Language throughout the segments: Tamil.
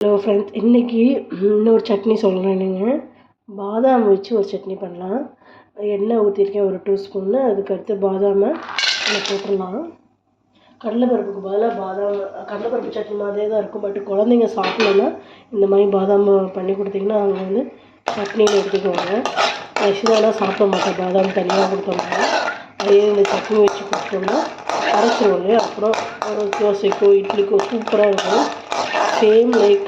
ஹலோ ஃப்ரெண்ட்ஸ், இன்றைக்கி இன்னொரு சட்னி சொல்கிறேனுங்க. பாதாம் வச்சு ஒரு சட்னி பண்ணலாம். எண்ணெய் ஊற்றிருக்கேன் ஒரு 2 ஸ்பூன்னு. அதுக்கடுத்து பாதாமை அதில் போட்டுடலாம். கடலைப்பருப்புக்கு பதிலாக கடலைப்பருப்பு சட்னி மாதிரியே தான் இருக்கும். பட் குழந்தைங்க சாப்பிட்லன்னா இந்த மாதிரி பாதாம் பண்ணி கொடுத்தீங்கன்னா அவங்க வந்து சட்னியில் எடுத்துக்குவாங்க. ஆக்சுவலாக சாப்பிட மாட்டேன், பாதாம் தனியாக கொடுத்தோம்னா. அதே இந்த சட்னி வச்சு கொடுத்தோம்னா அரைச்சிருவோம் இல்லையா, அப்புறம் தோசைக்கோ இட்லிக்கோ சூப்பராக இருக்கும். சேம் லைக்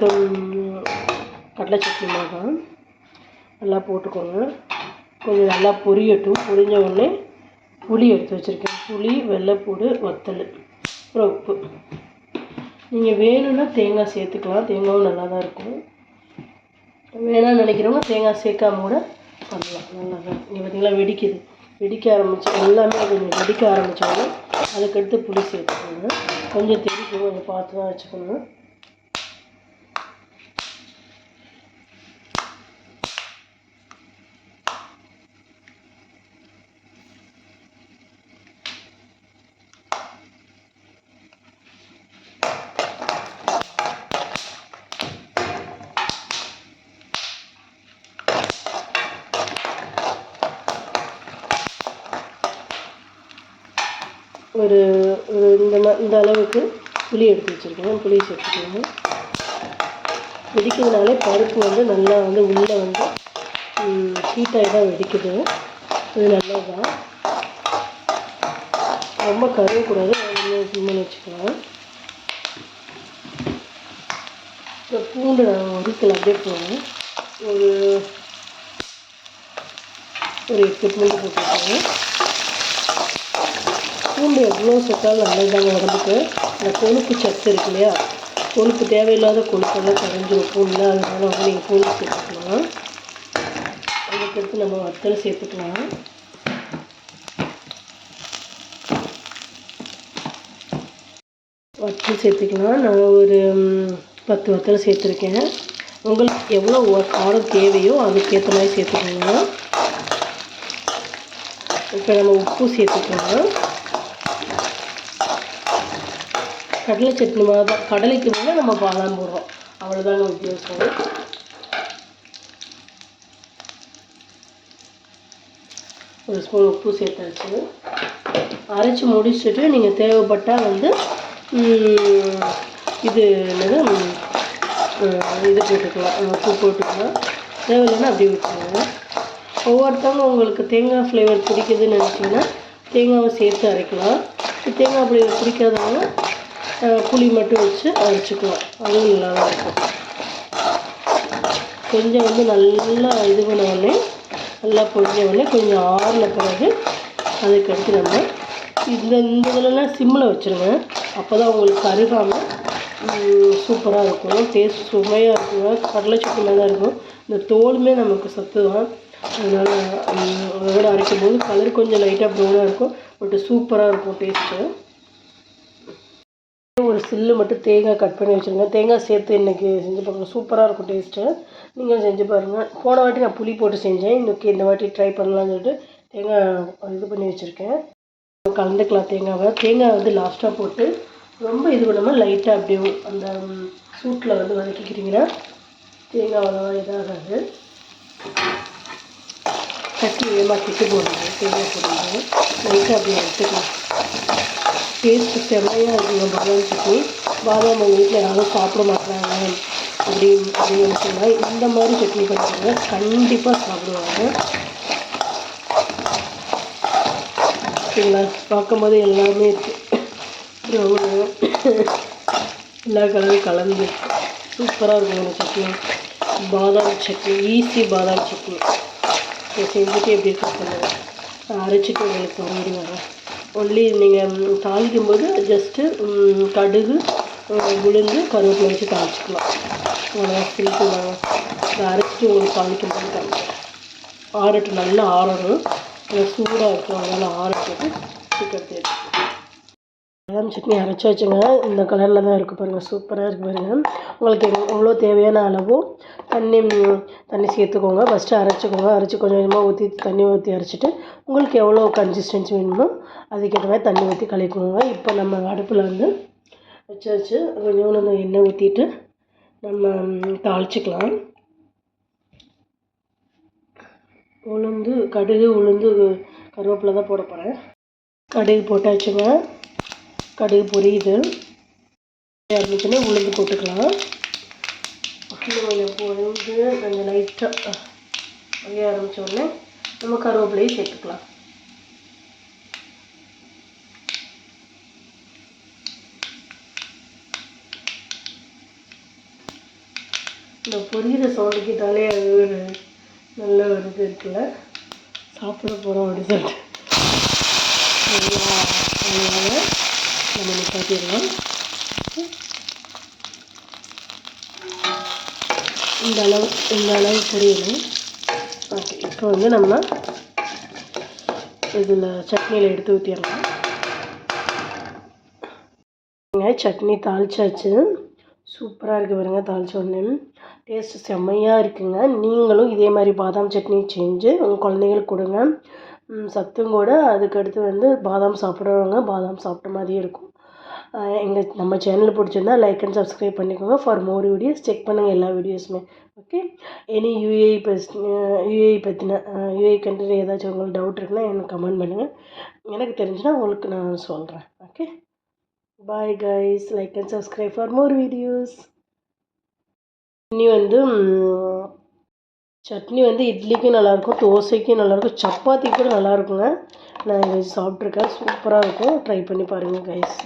கடலை சட்னி மாதிரி தான். நல்லா போட்டுக்கோங்க. கொஞ்சம் நல்லா பொரியட்டும். பொரிஞ்ச உடனே புளி எடுத்து வச்சுருக்கேன். புளி, வெள்ளைப்பூடு, வத்தல், அப்புறம் உப்பு. நீங்கள் வேணும்னா தேங்காய் சேர்த்துக்கலாம். தேங்காயும் நல்லா தான் இருக்கும். வேணாம்னு நினைக்கிறவங்க தேங்காய் சேர்க்காம கூட பண்ணலாம். நல்லா தான். இங்கே பார்த்திங்களா வெடிக்க ஆரம்பிச்சு எல்லாமே கொஞ்சம் வெடிக்க ஆரம்பித்தாங்க. அதுக்கடுத்து புளி சேர்த்துக்கோங்க. கொஞ்சம் தெரிக்கும், கொஞ்சம் பார்த்து தான் வச்சுக்கணும். ஒரு இந்த அளவுக்கு புளி எடுத்து வச்சுருக்கேன். புளி சேர்த்துக்கோங்க. வெடிக்கிறதுனாலே பருப்பு வந்து நல்லா வந்து உள்ளே வந்து ஹீட்டாகி தான் வெடிக்குது. இது நல்லது தான். ரொம்ப கருவக்கூடாது, பண்ணி வச்சுக்கலாம். இப்போ பூண்டு நான் ஒதுக்கல, அப்படியே போவேன். ஒரு 8 பூண்டு போட்டுருக்கேன். பூண்டு எவ்வளோ சேர்த்தாலும் நல்லதுதாங்க உடம்புக்கு. இந்த கொழுப்பு சத்து இருக்கு இல்லையா, கொழுப்பு தேவையில்லாத கொழுப்பெல்லாம் கரைஞ்சிரும் பூண்டில். அதனால வந்து நீங்கள் பூண்டு சேர்த்துக்கலாம். அதுக்கடுத்து நம்ம வத்தல் சேர்த்துக்கலாம். வத்தல் சேர்த்துக்கலாம். நான் ஒரு 10 வத்தல் சேர்த்துருக்கேன். உங்களுக்கு எவ்வளோ காரம் தேவையோ அதுக்கேற்ற மாதிரி சேர்த்துக்கோங்க. இப்போ நம்ம உப்பு சேர்த்துக்கலாம். கடலை சட்னி மாதிரி தான். கடலைக்கு மேலே நம்ம பாதாம் போடுறோம், அவ்வளோதாங்க வித்தியாசம். ஒரு ஸ்பூன் உப்பு சேர்த்தாச்சு. அரைச்சி முடிச்சுட்டு நீங்கள் தேவைப்பட்டால் வந்து இது போட்டுக்கலாம், உப்பு போட்டுக்கலாம். தேவையில்லைன்னா அப்படியே விட்டுருங்க. ஒவ்வொருத்தவங்க உங்களுக்கு தேங்காய் ஃப்ளேவர் பிடிக்குதுன்னு நினச்சிங்கன்னா தேங்காவை சேர்த்து அரைக்கலாம். தேங்காய் ஃப்ளேவர் பிடிக்காதவங்க புளி மட்டும் வச்சு அரைச்சிக்கலாம். அதுவும் நல்லா தான் இருக்கும். கொஞ்சம் வந்து நல்லா இது பண்ண உடனே, நல்லா பொரிஞ்ச உடனே கொஞ்சம் ஆறின பிறகு அதுக்கடுத்து நம்ம இந்த இதெல்லாம் சிம்மில் வச்சுருங்க. அப்போ தான் உங்களுக்கு கருகாமல் சூப்பராக இருக்கும். டேஸ்ட் சுமையாக இருக்குங்க. கடலை சட்னி தான் இருக்கும். இந்த தோலுமே நமக்கு சத்து தான். அதனால் அதோட அரைக்கும் போது கலர் கொஞ்சம் லைட்டாக ப்ரௌனாக இருக்கும், பட் சூப்பராக இருக்கும் டேஸ்ட்டு. ஒரு சில்லு மட்டும் தேங்காய் கட் பண்ணி வச்சுருங்க. தேங்காய் சேர்த்து இன்றைக்கி செஞ்சு பாருங்கள், சூப்பராக இருக்கும் டேஸ்ட்டு. நீங்கள் செஞ்சு பாருங்கள். போன வாட்டி நான் புளி போட்டு செஞ்சேன். இந்த வாட்டி ட்ரை பண்ணலான்னு சொல்லிட்டு தேங்காய் இது பண்ணி வச்சுருக்கேன். கலந்துக்கலாம் தேங்காய் வந்து லாஸ்ட்டாக போட்டு ரொம்ப இது பண்ணாமல் லைட்டாக அப்படியே அந்த சூட்டில் வந்து வதக்கிக்கிறீங்கன்னா தேங்காய் அவ்வளோவா இதாகாது. சட்னி ஏமாற்றிட்டு போடுங்க. தேங்காய் போடுங்க, லைட்டாக அப்படியே எடுத்துக்கலாம். டேஸ்ட்டு செம்மையாக இருக்குங்க பாதாம் சட்னி. பாதாம் உங்கள் வீட்டில் யாரும் சாப்பிட மாட்டாங்க அப்படின்னு சொன்னால் இந்த மாதிரி சட்னி பண்ணுறாங்க, கண்டிப்பாக சாப்பிடுவாங்க. ஓகேங்களா? பார்க்கும்போது எல்லாமே இருக்குது, எல்லா கலரும் கலந்து சூப்பராக இருக்கும் இந்த சட்னி. பாதாம் சட்னி, ஈஸி பாதாம் சட்னி. செஞ்சுட்டு எப்படி பண்ணுவேன், அரைச்சிட்டு உங்களுக்கு மறுபடி வரேன். ஒன்லி நீங்கள் தாளிக்கும்போது ஜஸ்ட்டு கடுகு, உளுந்து, கருவேப்பிலை வச்சு தாளிச்சிக்கலாம். அவ்வளோதான், சிம்பிளாக. இதை அரைச்சிட்டு உங்களுக்கு தாளிக்கும்போது தாளிக்கிறேன். ஆறட்டும், நல்லா ஆறணும். சூடாக இருக்கும், அதனால் ஆறட்டுட்டு சீக்கிரத்தை எடுத்துக்கலாம். பாதாம் சட்னி அரைச்சி வச்சுங்க. இந்த கலரில் தான் இருக்குது பாருங்கள், சூப்பராக இருக்குது பாருங்கள். உங்களுக்கு எவ்வளோ தேவையான அளவோ தண்ணி சேர்த்துக்கோங்க. ஃபஸ்ட்டு அரைச்சிக்கோங்க. அரைச்சி கொஞ்சம் கொஞ்சமாக தண்ணி ஊற்றி அரைச்சிட்டு உங்களுக்கு எவ்வளோ கன்சிஸ்டன்சி வேணுமோ அதுக்கேற்ற மாதிரி தண்ணி ஊற்றி கலக்கிக்கோங்க. இப்போ நம்ம அடுப்பில் வந்து வச்சு கொஞ்சோண்டு எண்ணெய் ஊற்றிட்டு நம்ம தாளிச்சிக்கலாம். கடுகு உளுந்து கருவேப்பிலை தான் போட போகிறேன். கடுகு போட்டாச்சுங்க. கடுகு பொரியுது. ஆரம்பிச்சுன்னா உளுந்து போட்டுக்கலாம். கொஞ்சம் பொரிஞ்சு கொஞ்சம் லைட்டாக பொரிய ஆரம்பித்தோடனே நம்ம கருவேப்பிலையும் சேர்த்துக்கலாம். இந்த பொரியிற சவுண்டுக்கு கேட்டாலே அது ஒரு நல்ல ஒரு இது இருக்குல்ல, சாப்பிட போகிறோம் அப்படின்னு சொல்லிட்டு அதனால் நம்ம நிப்பாட்டிடலாம். இந்த அளவு பொரியணும். ஓகே, இப்போ நம்ம இதில் சட்னியில் எடுத்து ஊற்றிடலாம். சட்னி தாளிச்சாச்சு. சூப்பராக இருக்குது பாருங்கள். தாளிச்ச உடனே டேஸ்ட்டு செம்மையாக இருக்குங்க. நீங்களும் இதே மாதிரி பாதாம் சட்னி செஞ்சு உங்கள் குழந்தைங்களுக்கு கொடுங்க. சத்தும் கூட. அதுக்கடுத்து பாதாம் சாப்பிட்றவங்க பாதாம் சாப்பிட்ட மாதிரியே இருக்கும். நம்ம சேனல் பிடிச்சிருந்தா லைக் அண்ட் சப்ஸ்கிரைப் பண்ணிக்கோங்க. ஃபார் மோர் வீடியோஸ் செக் பண்ணுங்கள் எல்லா வீடியோஸுமே. ஓகே, எனி யூஏஇ பற்றின யூஏஇ கண்ட்ரி ஏதாச்சும் உங்களுக்கு டவுட் இருக்குன்னா எனக்கு கமெண்ட் பண்ணுங்கள். எனக்கு தெரிஞ்சுன்னா உங்களுக்கு நான் சொல்கிறேன். Okay, bye guys. Like and subscribe for more videos. Chutney இட்லிக்கும் நல்லாயிருக்கும், தோசைக்கும் நல்லாயிருக்கும், சப்பாத்திக்கு கூட நல்லாயிருக்குங்க. நான் இதை சாப்பிட்ருக்கேன். சூப்பராக இருக்கும். ட்ரை பண்ணி பாருங்கள் கைஸ்.